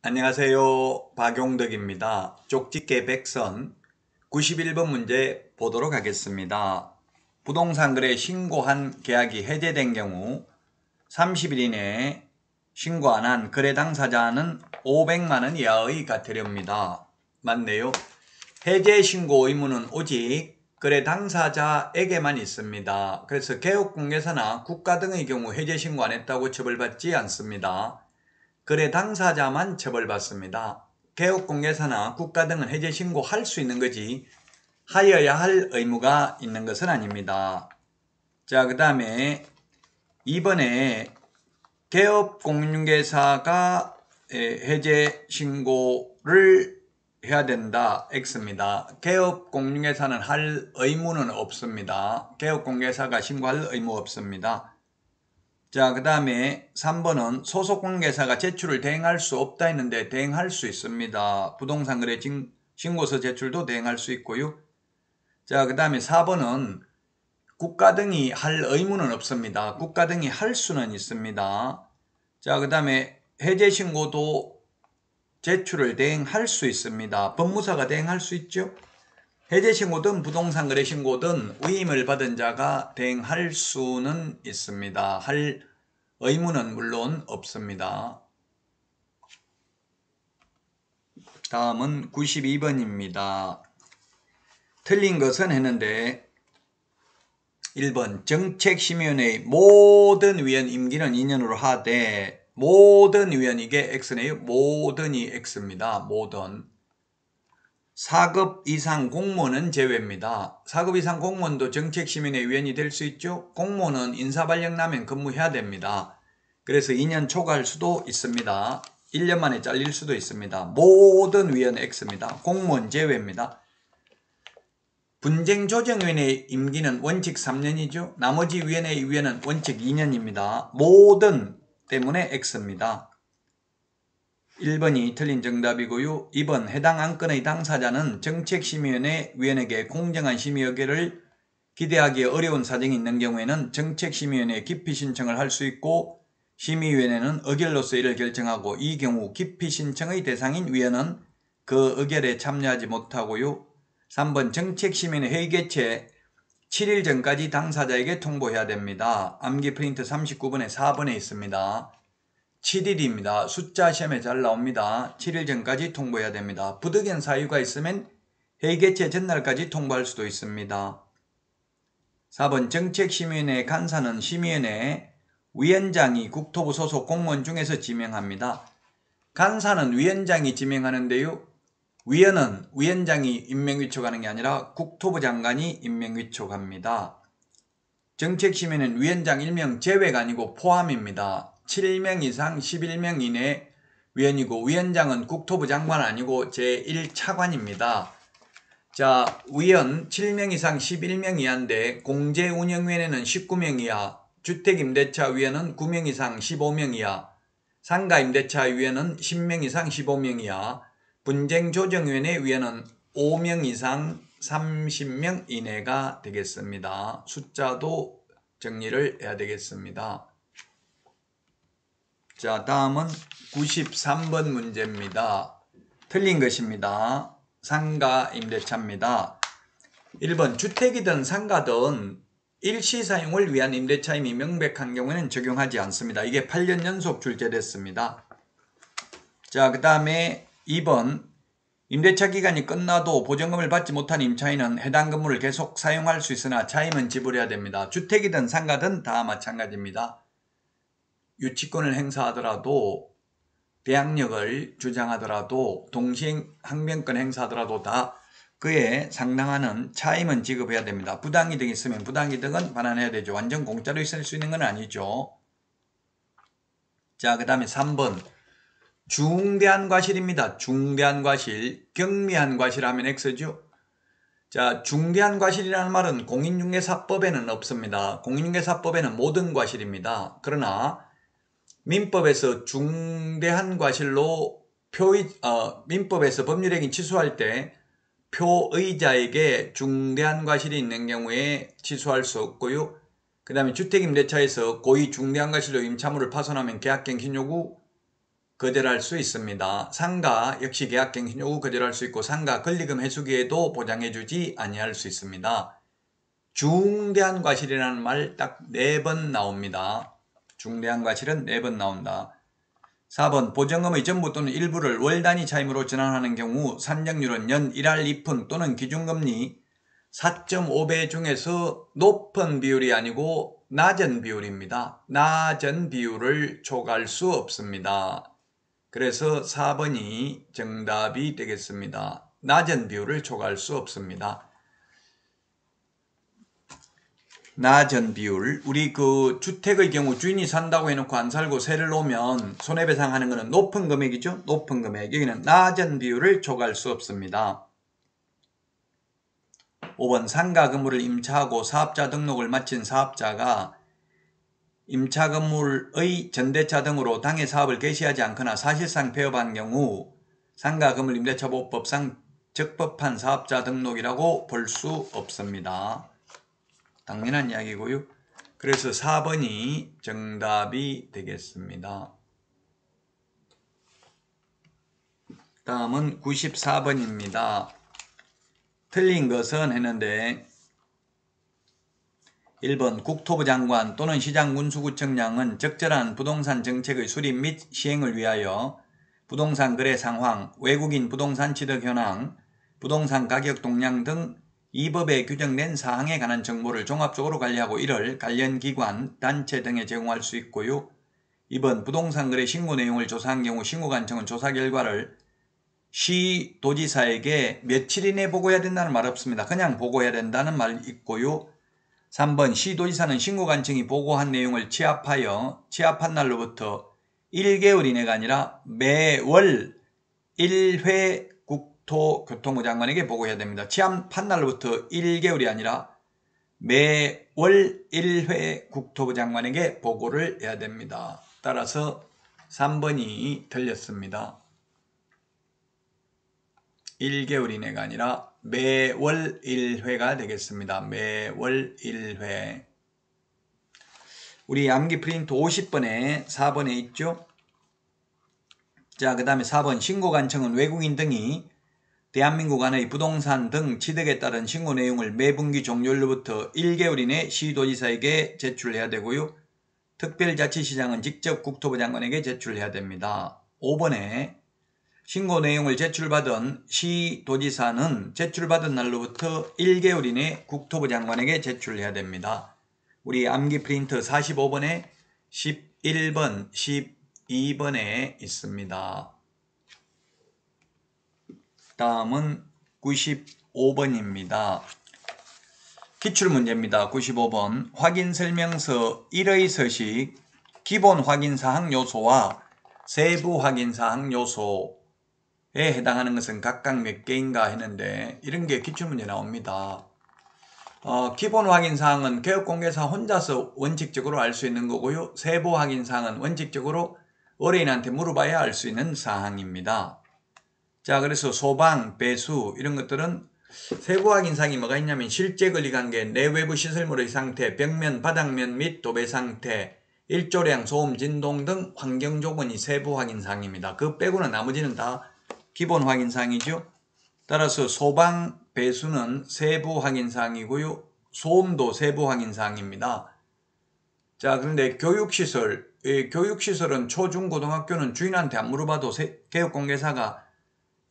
안녕하세요. 박용덕입니다. 쪽집게 백선 91번 문제 보도록 하겠습니다. 부동산 거래 신고한 계약이 해제된 경우 30일 이내에 신고 안 한 거래 당사자는 500만원 이하의 과태료입니다. 맞네요. 해제 신고 의무는 오직 거래 당사자에게만 있습니다. 그래서 개업공개사나 국가 등의 경우 해제 신고 안 했다고 처벌받지 않습니다. 거래 당사자만 처벌받습니다. 개업공개사나 국가 등은 해제 신고할 수 있는 거지 하여야 할 의무가 있는 것은 아닙니다. 자, 그 다음에 이번에 개업공개사가 해제 신고를 해야 된다. X입니다. 개업공개사는 할 의무는 없습니다. 개업공개사가 신고할 의무 없습니다. 자, 그 다음에 3번은 소속공개사가 제출을 대행할 수 없다 했는데 대행할 수 있습니다. 부동산 거래 신고서 제출도 대행할 수 있고요. 자, 그 다음에 4번은 국가 등이 할 의무는 없습니다. 국가 등이 할 수는 있습니다. 자, 그 다음에 해제 신고도 제출을 대행할 수 있습니다. 법무사가 대행할 수 있죠. 해제 신고든 부동산 거래 신고든 위임을 받은 자가 대행할 수는 있습니다. 할 의무는 물론 없습니다. 다음은 92번입니다. 틀린 것은 했는데 1번 정책심의위원회의 모든 위원 임기는 2년으로 하되 모든 위원 이게 X네요. 모든이 X입니다. 모든 4급 이상 공무원은 제외입니다. 4급 이상 공무원도 정책심의위원회 위원이 될 수 있죠. 공무원은 인사발령 나면 근무해야 됩니다. 그래서 2년 초과할 수도 있습니다. 1년 만에 잘릴 수도 있습니다. 모든 위원 X입니다. 공무원 제외입니다. 분쟁조정위원회 임기는 원칙 3년이죠. 나머지 위원회 위원은 원칙 2년입니다. 모든 때문에 X입니다. 1번이 틀린 정답이고요. 2번 해당 안건의 당사자는 정책심의위원회 위원에게 공정한 심의 의결을 기대하기 어려운 사정이 있는 경우에는 정책심의위원회에 기피 신청을 할 수 있고 심의위원회는 의결로서 이를 결정하고 이 경우 기피 신청의 대상인 위원은 그 의결에 참여하지 못하고요. 3번 정책심의위원회 회의 개최 7일 전까지 당사자에게 통보해야 됩니다. 암기 프린트 39번에 4번에 있습니다. 7일입니다. 숫자 시험에 잘 나옵니다. 7일 전까지 통보해야 됩니다. 부득이한 사유가 있으면 회의 개최 전날까지 통보할 수도 있습니다. 4번 정책심의위원회 간사는 심의위원회 위원장이 국토부 소속 공무원 중에서 지명합니다. 간사는 위원장이 지명하는데요. 위원은 위원장이 임명위촉하는 게 아니라 국토부 장관이 임명위촉합니다. 정책심의는 위원장 1명 제외가 아니고 포함입니다. 7명 이상 11명 이내 위원이고 위원장은 국토부 장관 아니고 제1차관입니다. 자, 위원 7명 이상 11명 이하인데 공제운영위원회는 19명 이하, 주택임대차위원은 9명 이상 15명 이하, 상가임대차위원은 10명 이상 15명 이하, 분쟁조정위원회 위원은 5명 이상 30명 이내가 되겠습니다. 숫자도 정리를 해야 되겠습니다. 자, 다음은 93번 문제입니다. 틀린 것입니다. 상가 임대차입니다. 1번 주택이든 상가든 일시사용을 위한 임대차임이 명백한 경우에는 적용하지 않습니다. 이게 8년 연속 출제됐습니다. 자, 그 다음에 2번 임대차 기간이 끝나도 보전금을 받지 못한 임차인은 해당 건물을 계속 사용할 수 있으나 차임은 지불해야 됩니다. 주택이든 상가든 다 마찬가지입니다. 유치권을 행사하더라도 대항력을 주장하더라도 동시행 항변권 행사하더라도 다 그에 상당한 차임은 지급해야 됩니다. 부당이득이 있으면 부당이득은 반환해야 되죠. 완전 공짜로 있을 수 있는 건 아니죠. 자, 그 다음에 3번 중대한 과실입니다. 중대한 과실, 경미한 과실 하면 X죠. 자, 중대한 과실이라는 말은 공인중개사법에는 없습니다. 공인중개사법에는 모든 과실입니다. 그러나 민법에서 중대한 과실로 민법에서 법률행위 취소할 때 표의자에게 중대한 과실이 있는 경우에 취소할 수 없고요. 그 다음에 주택임대차에서 고의 중대한 과실로 임차물을 파손하면 계약갱신 요구 거절할 수 있습니다. 상가 역시 계약갱신 요구 거절할 수 있고 상가 권리금 회수기에도 보장해주지 아니할 수 있습니다. 중대한 과실이라는 말 딱 4번 나옵니다. 중대한 과실은 4번 나온다. 4번 보증금의 전부 또는 일부를 월 단위 차임으로 전환하는 경우 산정률은 연 1할 2푼 또는 기준금리 4.5배 중에서 높은 비율이 아니고 낮은 비율입니다. 낮은 비율을 초과할 수 없습니다. 그래서 4번이 정답이 되겠습니다. 낮은 비율을 초과할 수 없습니다. 낮은 비율, 우리 그 주택의 경우 주인이 산다고 해놓고 안 살고 세를 놓으면 손해배상하는 것은 높은 금액이죠. 높은 금액. 여기는 낮은 비율을 초과할 수 없습니다. 5번 상가 건물을 임차하고 사업자 등록을 마친 사업자가 임차 건물의 전대차 등으로 당해 사업을 개시하지 않거나 사실상 폐업한 경우 상가 건물 임대차보호법상 적법한 사업자 등록이라고 볼 수 없습니다. 당연한 이야기고요. 그래서 4번이 정답이 되겠습니다. 다음은 94번입니다. 틀린 것은 했는데 1번 국토부 장관 또는 시장군수구청장은 적절한 부동산 정책의 수립 및 시행을 위하여 부동산 거래 상황, 외국인 부동산 취득 현황, 부동산 가격 동향 등 이 법에 규정된 사항에 관한 정보를 종합적으로 관리하고 이를 관련 기관, 단체 등에 제공할 수 있고요. 2번 부동산 거래 신고 내용을 조사한 경우 신고관청은 조사 결과를 시 도지사에게 며칠 이내 보고해야 된다는 말 없습니다. 그냥 보고해야 된다는 말 있고요. 3번 시도지사는 신고관청이 보고한 내용을 취합한 날로부터 1개월 이내가 아니라 매월 1회 국토교통부 장관에게 보고해야 됩니다. 취합한 날로부터 1개월이 아니라 매월 1회 국토부 장관에게 보고를 해야 됩니다. 따라서 3번이 틀렸습니다. 1개월 이내가 아니라 매월 1회가 되겠습니다. 매월 1회. 우리 암기 프린트 50번에 4번에 있죠. 자, 그 다음에 4번 신고관청은 외국인 등이 대한민국 안의 부동산 등 취득에 따른 신고 내용을 매분기 종료일로부터 1개월 이내 시도지사에게 제출해야 되고요. 특별자치시장은 직접 국토부 장관에게 제출해야 됩니다. 5번에 신고 내용을 제출받은 시도지사는 제출받은 날로부터 1개월 이내 국토부 장관에게 제출해야 됩니다. 우리 암기 프린트 45번에 11번, 12번에 있습니다. 다음은 95번입니다. 기출문제입니다. 95번 확인설명서 1의 서식 기본 확인사항 요소와 세부 확인사항 요소에 해당하는 것은 각각 몇 개인가 했는데 이런 게 기출문제 나옵니다. 기본 확인사항은 개업공개사 혼자서 원칙적으로 알 수 있는 거고요. 세부 확인사항은 원칙적으로 의뢰인한테 물어봐야 알 수 있는 사항입니다. 자, 그래서 소방, 배수 이런 것들은 세부 확인사항이 뭐가 있냐면 실제 권리관계, 내외부 시설물의 상태, 벽면, 바닥면 및 도배 상태, 일조량, 소음, 진동 등 환경조건이 세부 확인사항입니다. 그 빼고는 나머지는 다 기본 확인사항이죠. 따라서 소방, 배수는 세부 확인사항이고요. 소음도 세부 확인사항입니다. 자, 그런데 교육시설은 초중고등학교는 주인한테 안 물어봐도 개업공개사가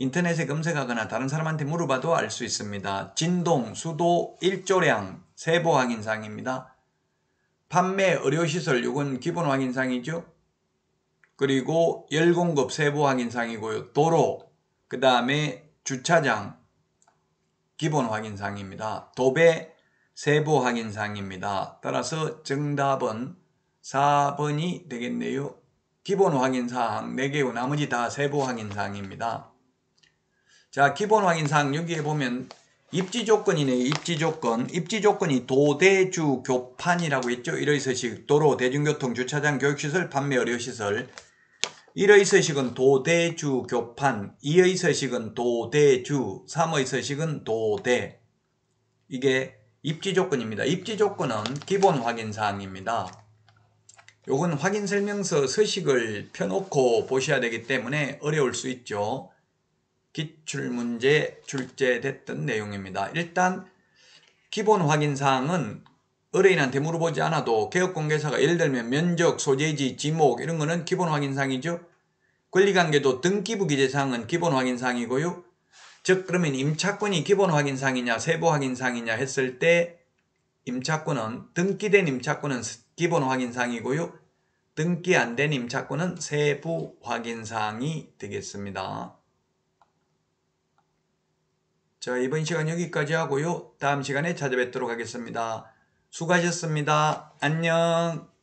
인터넷에 검색하거나 다른 사람한테 물어봐도 알 수 있습니다. 진동, 수도, 일조량 세부 확인사항입니다. 판매, 의료시설 이건 기본 확인사항이죠. 그리고 열공급 세부 확인사항이고요. 도로, 그 다음에 주차장 기본 확인사항입니다. 도배 세부 확인사항입니다. 따라서 정답은 4번이 되겠네요. 기본 확인사항 4개고 나머지 다 세부 확인사항입니다. 자, 기본 확인사항 여기에 보면 입지조건이네요. 입지조건이 도대주 교판이라고 했죠. 1의 서식 도로, 대중교통, 주차장, 교육시설, 판매, 의료시설. 1의 서식은 도대주 교판, 2의 서식은 도대주, 3의 서식은 도대. 이게 입지조건입니다. 입지조건은 기본 확인사항입니다. 요건 확인설명서 서식을 펴놓고 보셔야 되기 때문에 어려울 수 있죠. 기출문제 출제됐던 내용입니다. 일단 기본 확인사항은 의뢰인한테 물어보지 않아도 개업공개사가 예를 들면 면적, 소재지, 지목 이런 거는 기본 확인사항이죠. 권리관계도 등기부 기재사항은 기본 확인사항이고요. 즉 그러면 임차권이 기본 확인사항이냐 세부 확인사항이냐 했을 때 임차권은 등기된 임차권은 기본 확인사항이고요. 등기 안 된 임차권은 세부 확인사항이 되겠습니다. 자, 이번 시간 여기까지 하고요. 다음 시간에 찾아뵙도록 하겠습니다. 수고하셨습니다. 안녕.